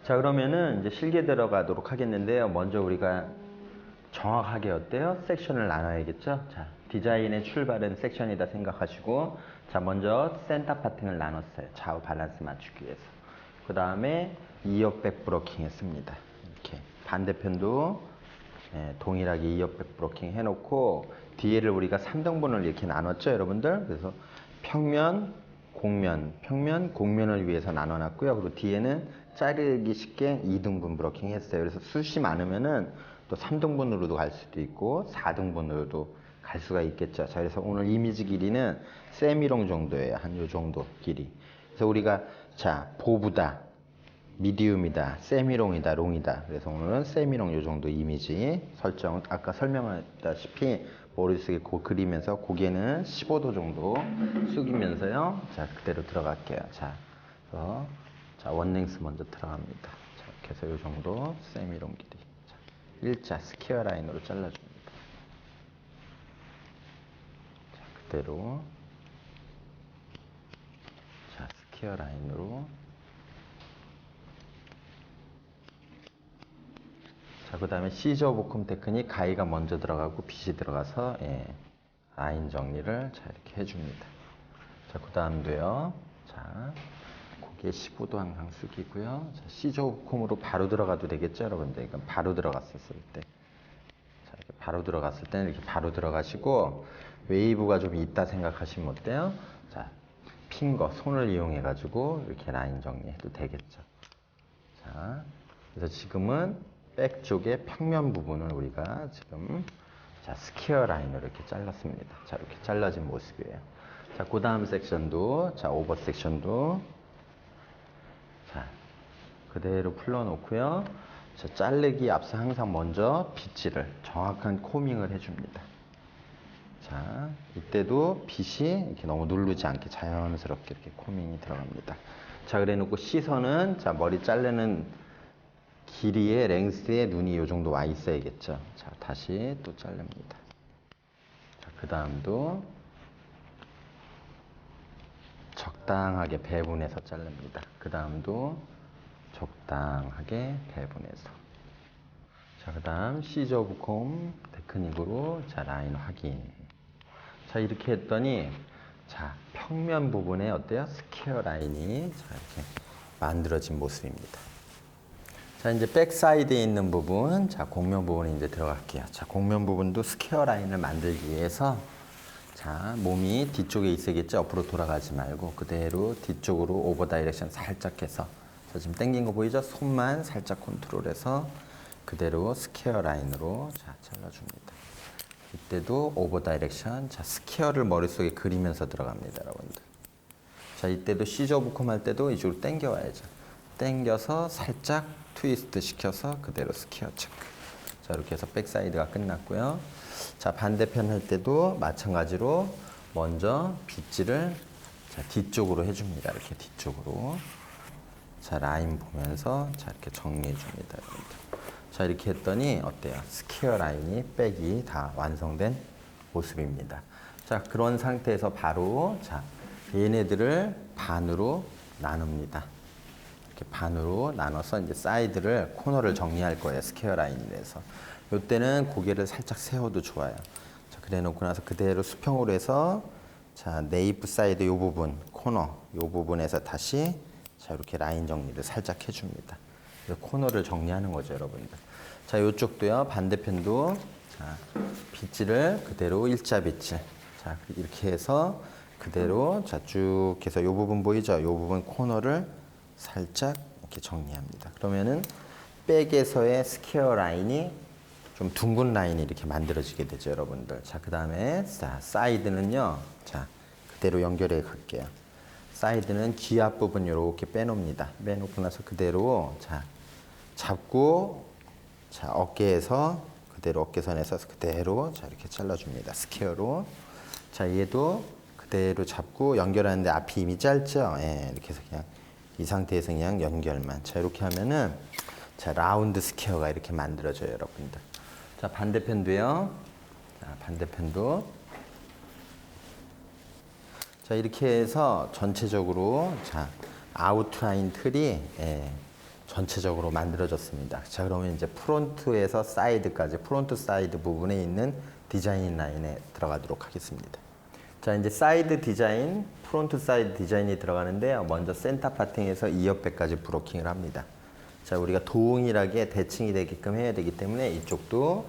자, 그러면은 이제 실계 들어가도록 하겠는데요. 먼저 우리가 정확하게 어때요? 섹션을 나눠야겠죠? 자, 디자인의 출발은 섹션이다 생각하시고, 자, 먼저 센터 파팅을 나눴어요. 좌우 밸런스 맞추기 위해서. 그 다음에 2역 백 브로킹 했습니다. 이렇게. 반대편도 동일하게 2역 백 브로킹 해놓고, 뒤에를 우리가 3등분을 이렇게 나눴죠, 여러분들? 그래서 평면, 곡면, 평면, 곡면을 위해서 나눠놨고요. 그리고 뒤에는 자르기 쉽게 2등분 브로킹 했어요. 그래서 숱이 많으면은 또 3등분으로도 갈 수도 있고 4등분으로도 갈 수가 있겠죠. 자, 그래서 오늘 이미지 길이는 세미롱 정도예요. 한 요 정도 길이. 그래서 우리가 자, 보부다, 미디움이다, 세미롱이다, 롱이다. 그래서 오늘은 세미롱 요 정도 이미지 설정, 아까 설명했다시피 머릿속에 그리면서 고개는 15도 정도 숙이면서요. 자, 그대로 들어갈게요. 자, 자, 원랭스 먼저 들어갑니다. 자, 이렇게 해서 요 정도 세미롱 길이. 자, 일자 스퀘어 라인으로 잘라줍니다. 자, 그대로. 자, 스퀘어 라인으로. 자, 그 다음에 시저 보쿰 테크닉 가위가 먼저 들어가고 빗이 들어가서 라인 정리를 자 이렇게 해줍니다. 자, 그 다음도요. 자, 고개 15도 항상 숙이고요. 자, 시저 보쿰으로 바로 들어가도 되겠죠, 여러분들? 이건 바로 들어갔었을 때. 자, 이렇게 바로 들어갔을 때는 이렇게 바로 들어가시고 웨이브가 좀 있다 생각하시면 어때요? 자, 핑거 손을 이용해 가지고 이렇게 라인 정리해도 되겠죠. 자, 그래서 지금은 백 쪽의 평면 부분을 우리가 지금 자, 스퀘어 라인으로 이렇게 잘랐습니다. 자, 이렇게 잘라진 모습이에요. 자, 그 다음 섹션도 자, 오버 섹션도 자, 그대로 풀러 놓고요. 자, 자르기 앞서 항상 먼저 빗질을 정확한 코밍을 해줍니다. 자, 이때도 빗이 이렇게 너무 누르지 않게 자연스럽게 이렇게 코밍이 들어갑니다. 자, 그래 놓고 시선은 자, 머리 자르는 길이의 랭스에 눈이 이 정도 와 있어야겠죠. 자, 다시 또 자릅니다. 자, 그 다음도 적당하게 배분해서 자릅니다. 그 다음도 적당하게 배분해서. 자, 그 다음 시저 보쿰 테크닉으로 자, 라인 확인. 자, 이렇게 했더니 자, 평면 부분에 어때요? 스퀘어 라인이 자, 이렇게 만들어진 모습입니다. 자, 이제 백사이드에 있는 부분, 자, 곡면 부분에 이제 들어갈게요. 자, 곡면 부분도 스퀘어 라인을 만들기 위해서, 자, 몸이 뒤쪽에 있어야겠죠? 옆으로 돌아가지 말고, 그대로 뒤쪽으로 오버 다이렉션 살짝 해서, 자, 지금 당긴 거 보이죠? 손만 살짝 컨트롤해서, 그대로 스퀘어 라인으로, 자, 잘라줍니다. 이때도 오버 다이렉션, 자, 스퀘어를 머릿속에 그리면서 들어갑니다, 여러분들. 자, 이때도 시저 보쿰 할 때도 이쪽으로 당겨와야죠. 당겨서 살짝 트위스트 시켜서 그대로 스퀘어 체크. 자, 이렇게 해서 백사이드가 끝났고요. 자, 반대편 할 때도 마찬가지로 먼저 빗질을 자, 뒤쪽으로 해줍니다. 이렇게 뒤쪽으로. 자, 라인 보면서 자, 이렇게 정리해 줍니다. 여러분들. 자, 이렇게 했더니 어때요? 스퀘어 라인이 백이 다 완성된 모습입니다. 자, 그런 상태에서 바로 자, 얘네들을 반으로 나눕니다. 이렇게 반으로 나눠서 이제 사이드를 코너를 정리할 거예요. 스퀘어 라인에서. 이때는 고개를 살짝 세워도 좋아요. 자, 그래 놓고 나서 그대로 수평으로 해서 자, 네이프 사이드 요 부분, 코너 요 부분에서 다시 자, 이렇게 라인 정리를 살짝 해줍니다. 그래서 코너를 정리하는 거죠, 여러분들. 자, 요쪽도요. 반대편도 자, 빗질을 그대로 일자 빗질. 자, 이렇게 해서 그대로 자, 쭉 해서 요 부분 보이죠? 요 부분 코너를 살짝 이렇게 정리합니다. 그러면은 백에서의 스퀘어 라인이 좀 둥근 라인이 이렇게 만들어지게 되죠, 여러분들. 자, 그 다음에 자, 사이드는요. 자, 그대로 연결해 갈게요. 사이드는 귀 앞부분 이렇게 빼놓습니다. 빼놓고 나서 그대로 자, 잡고 자, 어깨에서 그대로 어깨선에서 그대로 자, 이렇게 잘라줍니다. 스퀘어로. 자, 얘도 그대로 잡고 연결하는데 앞이 이미 짧죠? 예, 이렇게 해서 그냥 이 상태에서 그냥 연결만. 자, 이렇게 하면은 자, 라운드 스퀘어가 이렇게 만들어져요, 여러분들. 자, 반대편도요. 자, 반대편도. 자, 이렇게 해서 전체적으로 자, 아웃라인 틀이 전체적으로 만들어졌습니다. 자, 그러면 이제 프론트에서 사이드까지, 프론트 사이드 부분에 있는 디자인 라인에 들어가도록 하겠습니다. 자, 이제 사이드 디자인, 프론트 사이드 디자인이 들어가는데요. 먼저 센터 파팅에서 2옆배까지 브로킹을 합니다. 자, 우리가 동일하게 대칭이 되게끔 해야 되기 때문에 이쪽도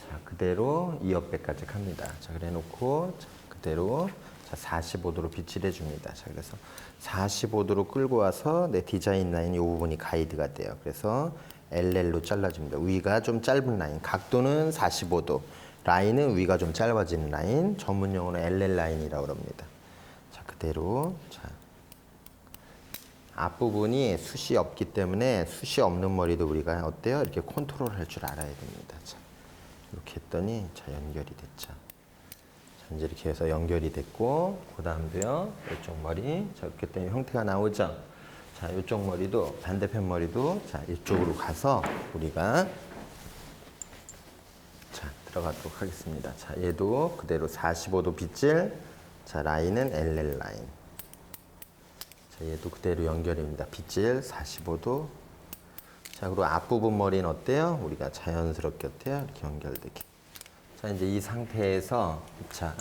자, 그대로 2옆배까지 갑니다. 자, 그래 놓고 자, 그대로 자, 45도로 빛을 해줍니다. 자, 그래서 45도로 끌고 와서 내 디자인 라인 이 부분이 가이드가 돼요. 그래서 LL로 잘라줍니다. 위가 좀 짧은 라인, 각도는 45도, 라인은 위가 좀 짧아지는 라인, 전문 용어는 LL 라인이라고 합니다. 자, 그대로 자, 앞부분이 숱이 없기 때문에 숱이 없는 머리도 우리가 어때요? 이렇게 컨트롤 할 줄 알아야 됩니다. 자, 이렇게 했더니 자, 연결이 됐죠. 자, 이제 이렇게 해서 연결이 됐고, 그 다음도요, 이쪽 머리, 자, 이렇게 했더니 형태가 나오죠. 자, 이쪽 머리도, 반대편 머리도, 자, 이쪽으로 가서 우리가 자, 들어가도록 하겠습니다. 자, 얘도 그대로 45도 빗질, 자, 라인은 LL 라인. 자, 얘도 그대로 연결입니다. 빗질 45도. 자, 그리고 앞부분 머리는 어때요? 우리가 자연스럽게 어때요? 이렇게 연결되게. 자, 이제 이 상태에서 자,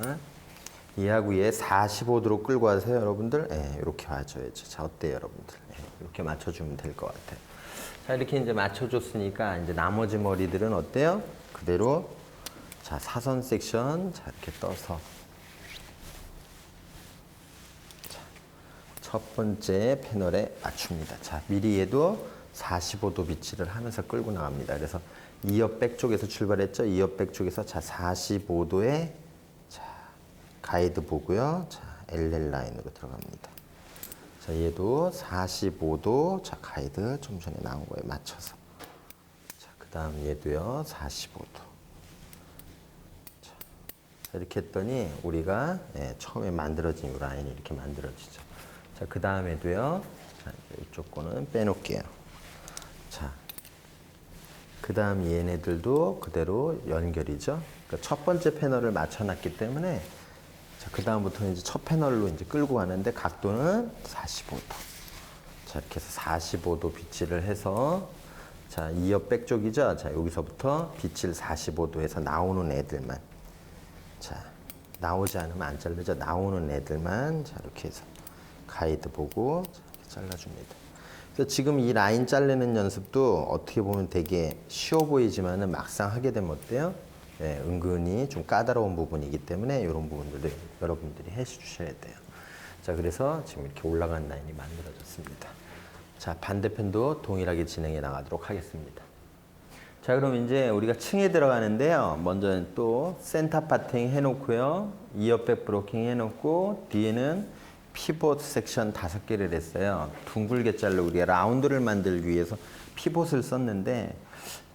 얘하고 얘 45도로 끌고 와서 여러분들, 예, 이렇게 와줘야죠. 자, 어때요, 여러분들? 예, 이렇게 맞춰주면 될 것 같아요. 자, 이렇게 이제 맞춰줬으니까 이제 나머지 머리들은 어때요? 그대로 자, 사선 섹션 자, 이렇게 떠서 자, 첫 번째 패널에 맞춥니다. 자, 미리 얘도 45도 비치를 하면서 끌고 나갑니다. 그래서 2옆백 쪽에서 출발했죠. 2옆백 쪽에서 자, 45도에 자, 가이드 보고요. 자, LL 라인으로 들어갑니다. 자, 얘도 45도 자, 가이드 좀 전에 나온 거에 맞춰서 자, 그 다음 얘도요 45도. 자, 이렇게 했더니 우리가 예, 처음에 만들어진 이 라인이 이렇게 만들어지죠. 자, 그 다음에도요. 자, 이쪽 거는 빼놓을게요. 자, 그 다음 얘네들도 그대로 연결이죠. 그러니까 첫 번째 패널을 맞춰놨기 때문에 자, 그 다음부터는 이제 첫 패널로 이제 끌고 가는데 각도는 45도. 자, 이렇게 해서 45도 빗질을 해서 자, 2옆백 쪽이죠. 자, 여기서부터 빗질 45도에서 나오는 애들만 자, 나오지 않으면 안 자르죠. 나오는 애들만 자, 이렇게 해서 가이드 보고 자, 이렇게 잘라줍니다. 그래서 지금 이 라인 자르는 연습도 어떻게 보면 되게 쉬워 보이지만은 막상 하게 되면 어때요? 예, 은근히 좀 까다로운 부분이기 때문에 이런 부분들을 여러분들이 해 주셔야 돼요. 자, 그래서 지금 이렇게 올라간 라인이 만들어졌습니다. 자, 반대편도 동일하게 진행해 나가도록 하겠습니다. 자, 그럼 이제 우리가 층에 들어가는데요. 먼저 또 센터 파팅 해놓고요. 2옆백 브로킹 해놓고 뒤에는 피봇 섹션 5개를 했어요. 둥글게 잘라 우리가 라운드를 만들기 위해서 피봇을 썼는데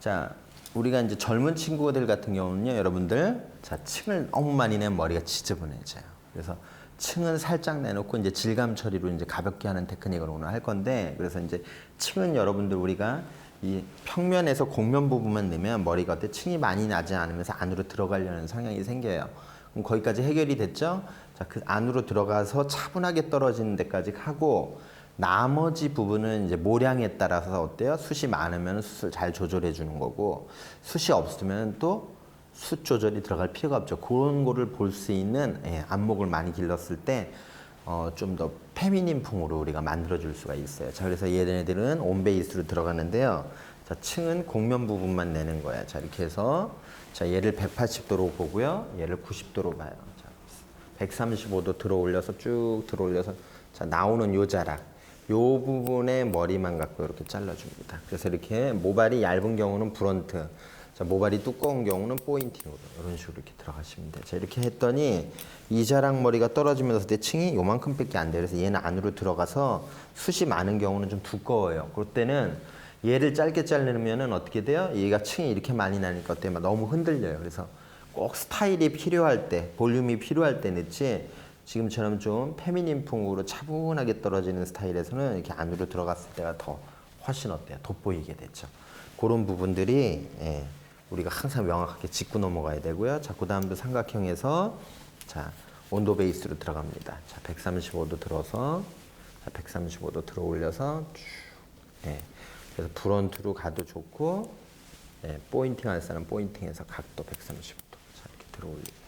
자, 우리가 이제 젊은 친구들 같은 경우는요. 여러분들 자, 층을 너무 많이 내면 머리가 지저분해져요. 그래서 층은 살짝 내놓고 이제 질감 처리로 이제 가볍게 하는 테크닉을 오늘 할 건데 그래서 이제 층은 여러분들 우리가 이 평면에서 곡면 부분만 내면 머리가 어때 층이 많이 나지 않으면서 안으로 들어가려는 성향이 생겨요. 그럼 거기까지 해결이 됐죠? 자, 그 안으로 들어가서 차분하게 떨어지는 데까지 하고 나머지 부분은 이제 모량에 따라서 어때요? 숱이 많으면 숱을 잘 조절해 주는 거고 숱이 없으면 또 숱 조절이 들어갈 필요가 없죠. 그런 거를 볼 수 있는 예, 안목을 많이 길렀을 때 좀 더 페미닌풍으로 우리가 만들어 줄 수가 있어요. 자, 그래서 얘네들은 온베이스로 들어가는데요. 자, 층은 곡면 부분만 내는 거야. 자, 이렇게 해서 자, 얘를 180도로 보고요. 얘를 90도로 봐요. 자, 135도 들어 올려서 쭉 들어 올려서 자, 나오는 요 자락. 요 부분에 머리만 갖고 이렇게 잘라줍니다. 그래서 이렇게 모발이 얇은 경우는 브런트, 자, 모발이 두꺼운 경우는 포인팅으로 이런 식으로 이렇게 들어가시면 돼요. 자, 이렇게 했더니 이 자락 머리가 떨어지면서 내 층이 요만큼밖에 안 돼요. 그래서 얘는 안으로 들어가서 숱이 많은 경우는 좀 두꺼워요. 그럴 때는 얘를 짧게 자르면은 어떻게 돼요? 얘가 층이 이렇게 많이 나니까 어때요? 너무 흔들려요. 그래서 꼭 스타일이 필요할 때, 볼륨이 필요할 때 넣지 지금처럼 좀 페미닌풍으로 차분하게 떨어지는 스타일에서는 이렇게 안으로 들어갔을 때가 더 훨씬 어때요? 돋보이게 되죠. 그런 부분들이 예, 우리가 항상 명확하게 짚고 넘어가야 되고요. 자, 그 다음도 삼각형에서 자, 온도 베이스로 들어갑니다. 자, 135도 들어서 자, 135도 들어 올려서 쭉 예, 그래서 프론트로 가도 좋고, 예, 포인팅 할 사람 포인팅해서 각도 135도. 자, 이렇게 들어 올리고.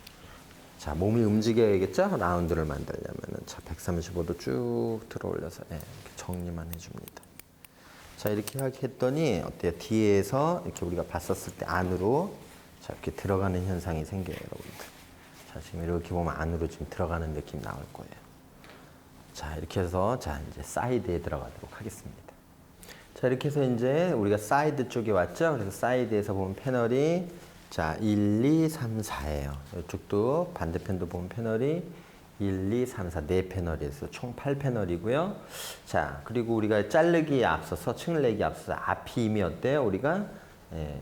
자, 몸이 움직여야겠죠? 라운드를 만들려면은. 자, 135도 쭉 들어 올려서, 예, 이렇게 정리만 해줍니다. 자, 이렇게 했더니, 어때요? 뒤에서 이렇게 우리가 봤었을 때 안으로, 자, 이렇게 들어가는 현상이 생겨요, 여러분들. 자, 지금 이렇게 보면 안으로 지금 들어가는 느낌 나올 거예요. 자, 이렇게 해서, 자, 이제 사이드에 들어가도록 하겠습니다. 자, 이렇게 해서 이제 우리가 사이드 쪽에 왔죠? 그래서 사이드에서 보면 패널이, 자, 1, 2, 3, 4예요. 이쪽도 반대편도 보면 패널이 1, 2, 3, 4, 4패널이어서 총 8패널이고요. 자, 그리고 우리가 자르기에 앞서서, 층을 내기에 앞서서 앞이 이미 어때요? 우리가, 예,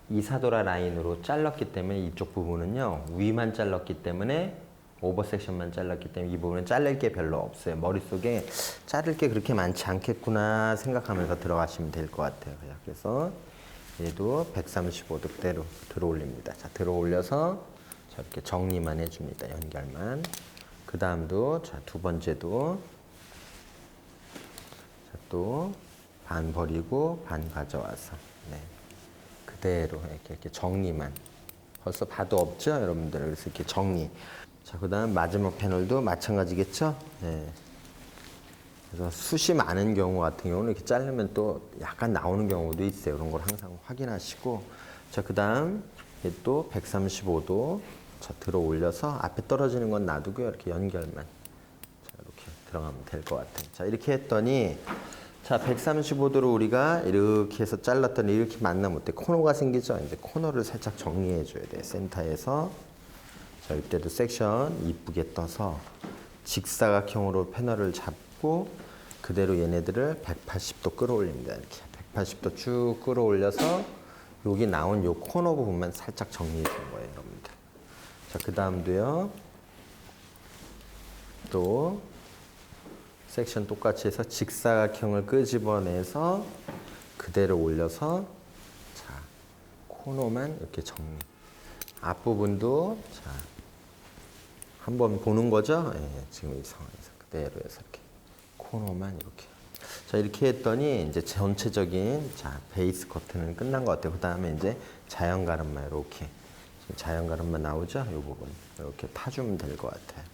이사도라 라인으로 잘랐기 때문에 이쪽 부분은요, 위만 잘랐기 때문에 오버섹션만 잘랐기 때문에 이 부분은 자를 게 별로 없어요. 머릿속에 자를 게 그렇게 많지 않겠구나 생각하면서 들어가시면 될 것 같아요. 그래서 얘도 135도 그대로 들어 올립니다. 자, 들어 올려서 이렇게 정리만 해줍니다. 연결만. 그 다음도, 자, 두 번째도, 자, 또 반 버리고 반 가져와서, 네, 그대로 이렇게 정리만. 벌써 봐도 없죠, 여러분들. 그래서 이렇게 정리. 자, 그 다음 마지막 패널도 마찬가지겠죠? 네. 그래서 숱이 많은 경우 같은 경우는 이렇게 자르면 또 약간 나오는 경우도 있어요. 그런 걸 항상 확인하시고. 자, 그 다음 또 135도 자, 들어 올려서 앞에 떨어지는 건 놔두고요. 이렇게 연결만. 자, 이렇게 들어가면 될 것 같아요. 자, 이렇게 했더니 자, 135도로 우리가 이렇게 해서 잘랐더니 이렇게 만나면 어때? 코너가 생기죠? 이제 코너를 살짝 정리해 줘야 돼요. 센터에서. 자, 이때도 섹션 이쁘게 떠서 직사각형으로 패널을 잡고 그대로 얘네들을 180도 끌어올립니다. 이렇게 180도 쭉 끌어올려서 여기 나온 요 코너 부분만 살짝 정리해 준 거예요, 여러분들. 자, 그 다음도요. 또 섹션 똑같이 해서 직사각형을 끄집어내서 그대로 올려서 자, 코너만 이렇게 정리. 앞부분도 자, 한번 보는 거죠? 예, 지금 이 상황에서 그대로 해서 이렇게 코너만 이렇게. 자, 이렇게 했더니 이제 전체적인 자, 베이스 커트는 끝난 것 같아요. 그 다음에 이제 자연 가름만 이렇게 자연 가름만 나오죠? 이 부분 이렇게 파주면 될 것 같아요.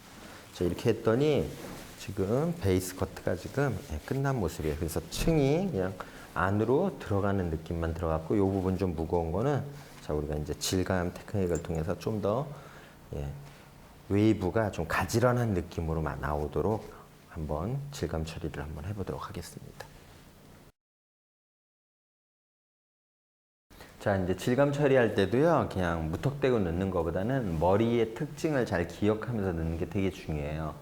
자, 이렇게 했더니 지금 베이스 커트가 지금 예, 끝난 모습이에요. 그래서 층이 그냥 안으로 들어가는 느낌만 들어갔고 이 부분 좀 무거운 거는 자, 우리가 이제 질감 테크닉을 통해서 좀 더 예, 웨이브가 좀 가지런한 느낌으로 나오도록 한번 질감 처리를 한번 해보도록 하겠습니다. 자, 이제 질감 처리할 때도요, 그냥 무턱대고 넣는 것보다는 머리의 특징을 잘 기억하면서 넣는 게 되게 중요해요.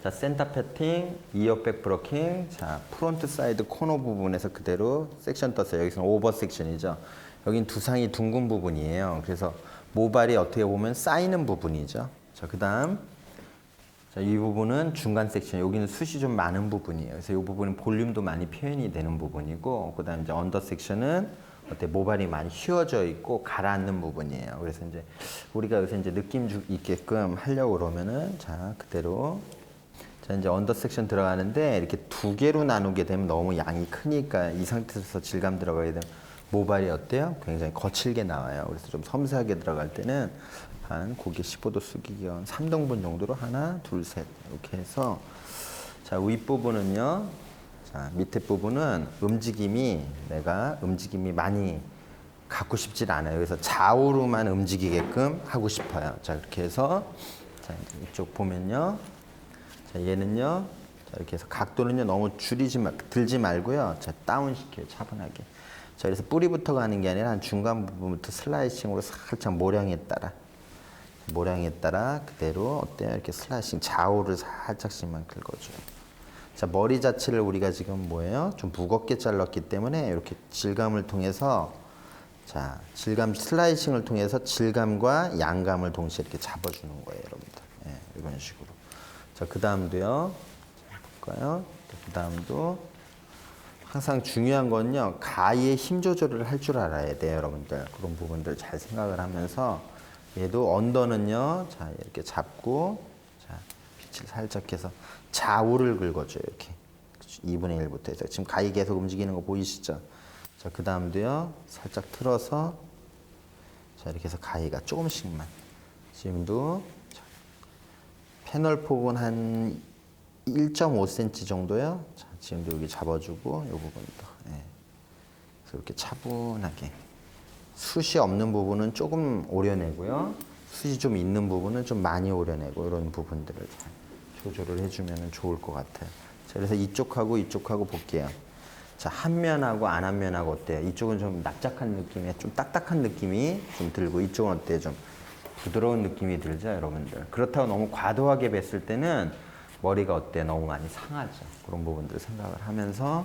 자, 센터 패팅, 이어백 브로킹, 자, 프론트 사이드 코너 부분에서 그대로 섹션 떴어요. 여기서는 오버 섹션이죠. 여긴 두상이 둥근 부분이에요. 그래서 모발이 어떻게 보면 쌓이는 부분이죠. 자, 그 다음, 자, 이 부분은 중간 섹션. 여기는 숱이 좀 많은 부분이에요. 그래서 이 부분은 볼륨도 많이 표현이 되는 부분이고, 그 다음 이제 언더 섹션은 어때 모발이 많이 휘어져 있고 가라앉는 부분이에요. 그래서 이제 우리가 여기서 이제 느낌 있게끔 하려고 그러면은 자, 그대로 자, 이제 언더 섹션 들어가는데 이렇게 두 개로 나누게 되면 너무 양이 크니까 이 상태에서 질감 들어가게 되면 모발이 어때요? 굉장히 거칠게 나와요. 그래서 좀 섬세하게 들어갈 때는 한 고개 15도 숙이기 한 3등분 정도로 하나, 둘, 셋 이렇게 해서 자, 윗부분은요. 자, 밑에 부분은 내가 움직임이 많이 갖고 싶질 않아요. 그래서 좌우로만 움직이게끔 하고 싶어요. 자, 이렇게 해서 자, 이쪽 보면요. 자, 얘는요. 자, 이렇게 해서 각도는요. 너무 들지 말고요. 자, 다운 시켜요. 차분하게. 자, 그래서 뿌리부터 가는 게 아니라 한 중간 부분부터 슬라이싱으로 살짝 모량에 따라 그대로 어때요? 이렇게 슬라이싱 좌우를 살짝씩만 긁어줘요. 자, 머리 자체를 우리가 지금 뭐예요? 좀 무겁게 잘랐기 때문에 이렇게 질감을 통해서 자, 질감 슬라이싱을 통해서 질감과 양감을 동시에 이렇게 잡아주는 거예요, 여러분들. 예, 이런 식으로. 자, 그 다음도요. 볼까요? 그 다음도 항상 중요한 건요. 가위의 힘 조절을 할 줄 알아야 돼요, 여러분들. 그런 부분들 잘 생각을 하면서 얘도 언더는요. 자, 이렇게 잡고 자, 빛을 살짝 해서 좌우를 긁어줘요. 이렇게 2분의 1부터 해서 지금 가위 계속 움직이는 거 보이시죠? 자, 그 다음도요, 살짝 틀어서, 자, 이렇게 해서 가위가 조금씩만. 지금도, 자, 패널 폭은 한 1.5cm 정도요. 자, 지금도 여기 잡아주고, 이 부분도. 예. 그래서 이렇게 차분하게. 숱이 없는 부분은 조금 오려내고요. 숱이 좀 있는 부분은 좀 많이 오려내고, 이런 부분들을 잘 조절을 해주면 좋을 것 같아요. 자, 그래서 이쪽하고 볼게요. 자, 한 면하고 안 한 면하고 어때요? 이쪽은 좀 납작한 느낌이, 좀 딱딱한 느낌이 좀 들고, 이쪽은 어때요? 좀 부드러운 느낌이 들죠, 여러분들? 그렇다고 너무 과도하게 뵀을 때는 머리가 어때요? 너무 많이 상하죠. 그런 부분들을 생각을 하면서,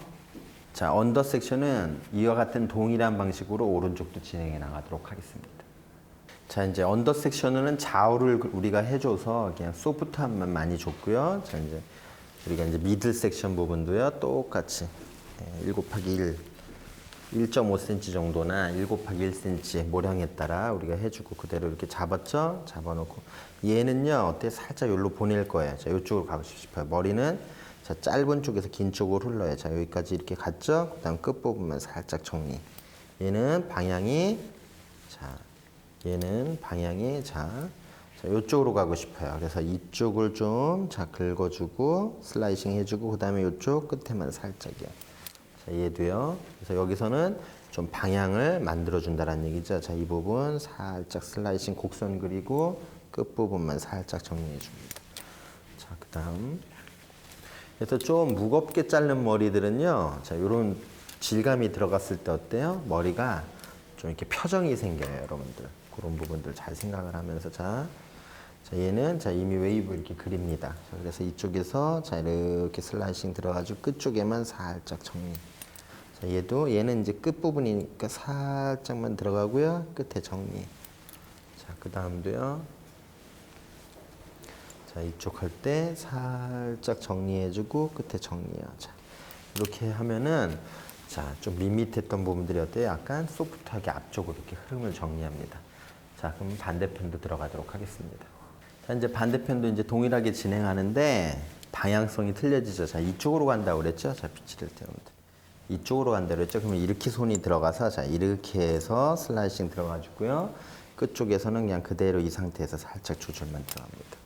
자, 언더 섹션은 이와 같은 동일한 방식으로 오른쪽도 진행해 나가도록 하겠습니다. 자, 이제 언더 섹션은 좌우를 우리가 해줘서 그냥 소프트함만 많이 줬고요. 자, 이제 우리가 이제 미들 섹션 부분도요, 똑같이 1 곱하기 1, 1.5cm 정도나 1 곱하기 1cm 모량에 따라 우리가 해주고 그대로 이렇게 잡았죠? 잡아놓고 얘는요, 어때? 살짝 여기로 보낼 거예요. 자, 이쪽으로 가고 싶어요. 머리는 자, 짧은 쪽에서 긴 쪽으로 흘러요. 자, 여기까지 이렇게 갔죠? 그 다음 끝부분만 살짝 정리. 얘는 방향이, 자, 얘는 방향이, 자, 이쪽으로 가고 싶어요. 그래서 이쪽을 좀, 자, 긁어주고, 슬라이싱 해주고, 그 다음에 이쪽 끝에만 살짝이요. 자, 얘도요. 그래서 여기서는 좀 방향을 만들어준다는 얘기죠. 자, 이 부분 살짝 슬라이싱 곡선 그리고 끝부분만 살짝 정리해줍니다. 자, 그 다음. 그래서 좀 무겁게 자른 머리들은요, 자, 요런 질감이 들어갔을 때 어때요? 머리가 좀 이렇게 표정이 생겨요, 여러분들. 그런 부분들 잘 생각을 하면서, 자, 얘는, 자, 이미 웨이브 이렇게 그립니다. 자, 그래서 이쪽에서, 자, 이렇게 슬라이싱 들어가지고 끝쪽에만 살짝 정리. 자, 얘는 이제 끝부분이니까 살짝만 들어가고요. 끝에 정리. 자, 그 다음도요. 자, 이쪽 할 때 살짝 정리해주고 끝에 정리해요. 자, 이렇게 하면은 자, 좀 밋밋했던 부분들이 어때요? 약간 소프트하게 앞쪽으로 이렇게 흐름을 정리합니다. 자, 그럼 반대편도 들어가도록 하겠습니다. 자, 이제 반대편도 이제 동일하게 진행하는데 방향성이 틀려지죠. 자, 이쪽으로 간다고 그랬죠? 자, 비치를 때문에. 이쪽으로 간다고 그랬죠? 그러면 이렇게 손이 들어가서 자, 이렇게 해서 슬라이싱 들어가주고요. 끝쪽에서는 그냥 그대로 이 상태에서 살짝 조절만 들어갑니다.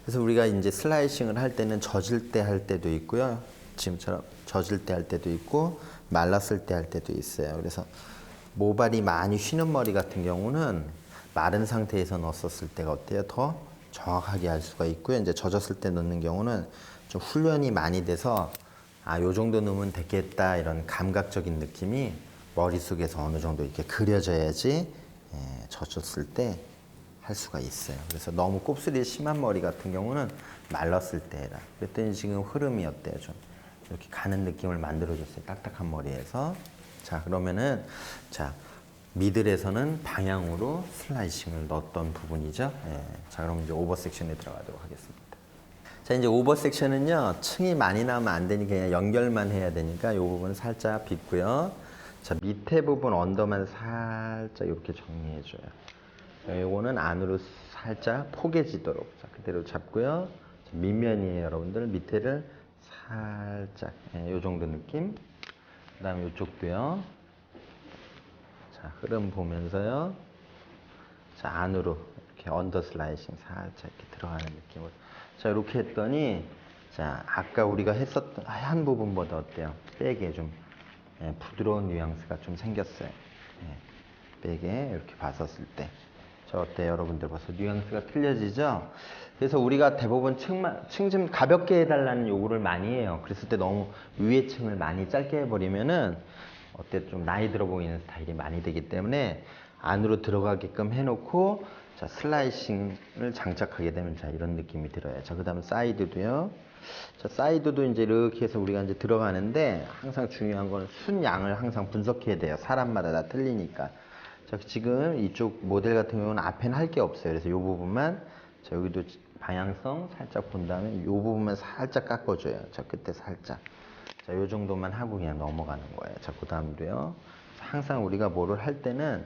그래서 우리가 이제 슬라이싱을 할 때는 젖을 때 할 때도 있고요. 지금처럼 젖을 때 할 때도 있고 말랐을 때 할 때도 있어요. 그래서 모발이 많이 휘는 머리 같은 경우는 마른 상태에서 넣었을 때가 어때요? 더 정확하게 할 수가 있고요. 이제 젖었을 때 넣는 경우는 좀 훈련이 많이 돼서 아, 요 정도 넣으면 되겠다 이런 감각적인 느낌이 머릿속에서 어느 정도 이렇게 그려져야지 젖었을 때 할 수가 있어요. 그래서 너무 곱슬이 심한 머리 같은 경우는 말랐을 때 해라. 그랬더니 지금 흐름이 어때요? 좀 이렇게 가는 느낌을 만들어줬어요. 딱딱한 머리에서. 자, 그러면은 자, 미들에서는 방향으로 슬라이싱을 넣었던 부분이죠. 예. 자, 그럼 이제 오버 섹션에 들어가도록 하겠습니다. 자, 이제 오버 섹션은요, 층이 많이 나오면 안 되니까 그냥 연결만 해야 되니까 이 부분 살짝 빗고요. 자, 밑에 부분 언더만 살짝 이렇게 정리해줘요. 요거는 안으로 살짝 포개지도록 자, 그대로 잡고요. 자, 밑면이에요, 여러분들. 밑에를 살짝 요 정도 느낌. 그 다음에 이쪽도요. 자, 흐름 보면서요. 자, 안으로 이렇게 언더 슬라이싱 살짝 이렇게 들어가는 느낌으로. 자, 이렇게 했더니 자, 아까 우리가 했었던 하얀 부분보다 어때요? 백에 좀 부드러운 뉘앙스가 좀 생겼어요. 백에 이렇게 봤었을 때. 저 어때요, 여러분들? 벌써 뉘앙스가 틀려지죠? 그래서 우리가 대부분 층 좀 가볍게 해달라는 요구를 많이 해요. 그랬을 때 너무 위에 층을 많이 짧게 해버리면은 어때 좀 나이 들어 보이는 스타일이 많이 되기 때문에 안으로 들어가게끔 해놓고 자, 슬라이싱을 장착하게 되면 자, 이런 느낌이 들어요. 자, 그 다음에 사이드도요. 자, 사이드도 이제 이렇게 해서 우리가 이제 들어가는데 항상 중요한 건 순양을 항상 분석해야 돼요. 사람마다 다 틀리니까. 자, 지금 이쪽 모델 같은 경우는 앞에는 할 게 없어요. 그래서 이 부분만, 자, 여기도 방향성 살짝 본 다음에 이 부분만 살짝 깎아줘요. 자, 끝에 살짝. 자, 요 정도만 하고 그냥 넘어가는 거예요. 자, 그 다음도요. 항상 우리가 뭐를 할 때는,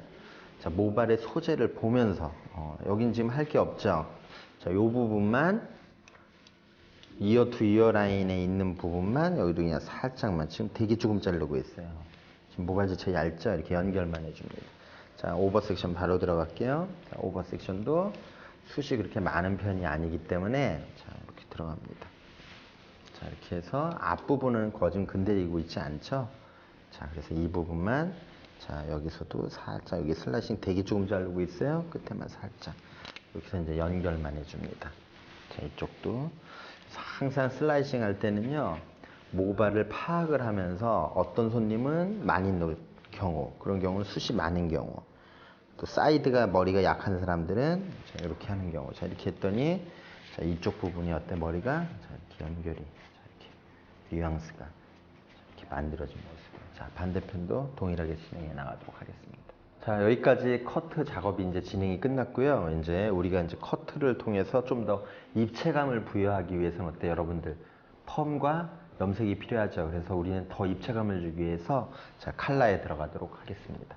자, 모발의 소재를 보면서, 여긴 지금 할 게 없죠. 자, 요 부분만, 이어 투 이어 라인에 있는 부분만, 여기도 그냥 살짝만, 지금 되게 조금 자르고 있어요. 모발 지체 얇죠? 이렇게 연결만 해줍니다. 자, 오버 섹션 바로 들어갈게요. 자, 오버 섹션도 숱이 그렇게 많은 편이 아니기 때문에 자, 이렇게 들어갑니다. 자, 이렇게 해서 앞부분은 거진 건드리고 있지 않죠? 자, 그래서 이 부분만 자, 여기서도 살짝 여기 슬라이싱 되게 조금 자르고 있어요. 끝에만 살짝 이렇게 해서 이제 연결만 해줍니다. 자, 이쪽도 항상 슬라이싱 할 때는요, 모발을 파악을 하면서 어떤 손님은 많이 넣을 경우, 그런 경우는 숱이 많은 경우, 또 사이드가 머리가 약한 사람들은 자, 이렇게 하는 경우. 자, 이렇게 했더니 자, 이쪽 부분이 어때? 머리가 자, 이렇게 연결이 자, 이렇게 뉘앙스가 자, 이렇게 만들어진 모습. 자, 반대편도 동일하게 진행해 나가도록 하겠습니다. 자, 여기까지 커트 작업이 이제 진행이 끝났고요. 이제 우리가 이제 커트를 통해서 좀 더 입체감을 부여하기 위해서는 어때, 여러분들? 펌과 염색이 필요하죠. 그래서 우리는 더 입체감을 주기 위해서 자, 칼라에 들어가도록 하겠습니다.